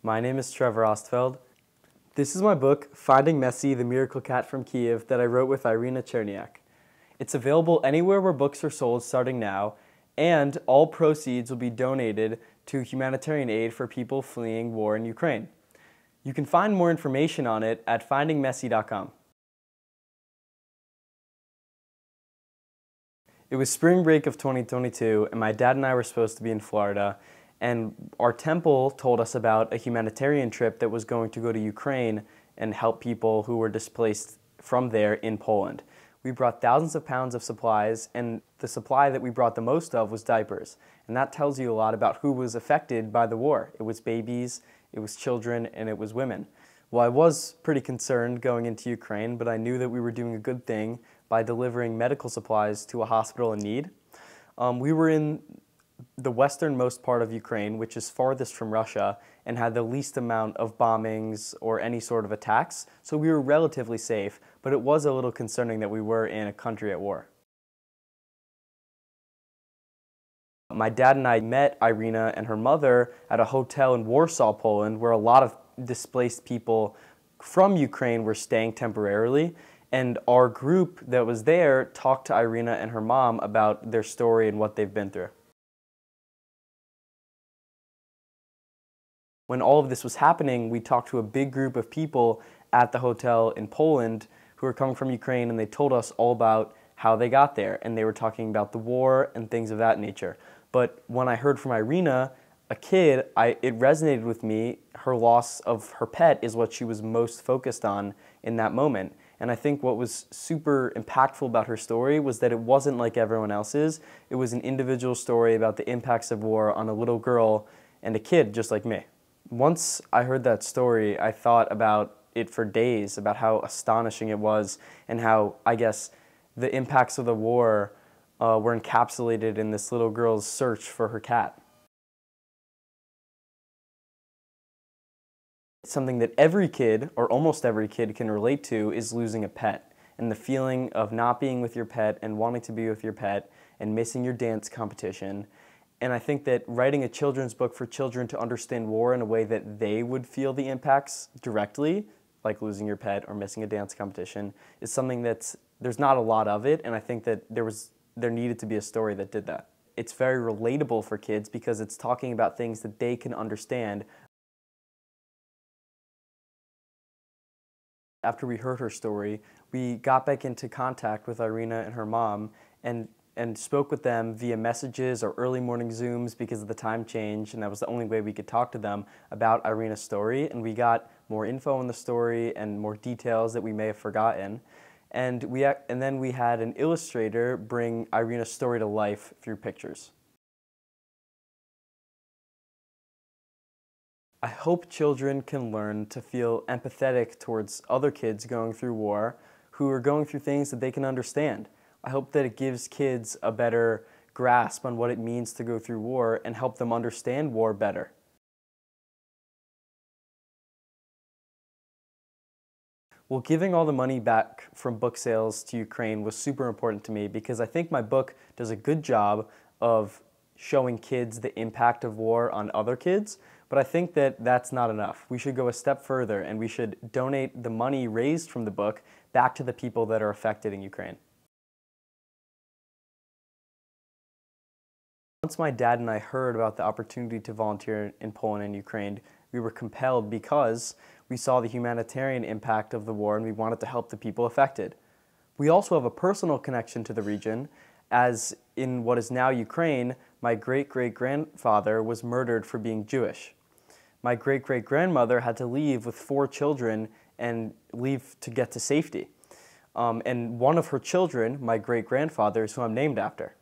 My name is Trevor Ostfeld. This is my book, Finding Messi, the Miracle Cat from Kyiv, that I wrote with Iryna. It's available anywhere where books are sold starting now, and all proceeds will be donated to humanitarian aid for people fleeing war in Ukraine. You can find more information on it at findingmessi.com. It was spring break of 2022, and my dad and I were supposed to be in Florida, and our temple told us about a humanitarian trip that was going to go to Ukraine and help people who were displaced from there in Poland. We brought thousands of pounds of supplies, and the supply that we brought the most of was diapers. And that tells you a lot about who was affected by the war. It was babies, it was children, and it was women. Well, I was pretty concerned going into Ukraine, but I knew that we were doing a good thing by delivering medical supplies to a hospital in need. We were in the westernmost part of Ukraine, which is farthest from Russia, and had the least amount of bombings or any sort of attacks, so we were relatively safe, but it was a little concerning that we were in a country at war. My dad and I met Iryna and her mother at a hotel in Warsaw, Poland, where a lot of displaced people from Ukraine were staying temporarily, and our group that was there talked to Iryna and her mom about their story and what they've been through. When all of this was happening, we talked to a big group of people at the hotel in Poland who were coming from Ukraine, and they told us all about how they got there, and they were talking about the war and things of that nature. But when I heard from Iryna, a kid, it resonated with me. Her loss of her pet is what she was most focused on in that moment. And I think what was super impactful about her story was that it wasn't like everyone else's. It was an individual story about the impacts of war on a little girl and a kid just like me. Once I heard that story, I thought about it for days, about how astonishing it was and how, I guess, the impacts of the war were encapsulated in this little girl's search for her cat. Something that every kid, or almost every kid, can relate to is losing a pet, and the feeling of not being with your pet and wanting to be with your pet and missing your dance competition. And I think that writing a children's book for children to understand war in a way that they would feel the impacts directly, like losing your pet or missing a dance competition, is something there's not a lot of it, and I think that there needed to be a story that did that. It's very relatable for kids because it's talking about things that they can understand. After we heard her story, we got back into contact with Iryna and her mom and spoke with them via messages or early morning Zooms because of the time change, and that was the only way we could talk to them about Iryna's story, and we got more info on the story and more details that we may have forgotten. And then we had an illustrator bring Iryna's story to life through pictures. I hope children can learn to feel empathetic towards other kids going through war who are going through things that they can understand. I hope that it gives kids a better grasp on what it means to go through war and help them understand war better. Well, giving all the money back from book sales to Ukraine was super important to me because I think my book does a good job of showing kids the impact of war on other kids, but I think that that's not enough. We should go a step further, and we should donate the money raised from the book back to the people that are affected in Ukraine. Once my dad and I heard about the opportunity to volunteer in Poland and Ukraine, we were compelled because we saw the humanitarian impact of the war and we wanted to help the people affected. We also have a personal connection to the region, as in what is now Ukraine, my great-great-grandfather was murdered for being Jewish. My great-great-grandmother had to leave with 4 children and leave to get to safety. And one of her children, my great-grandfather, is who I'm named after.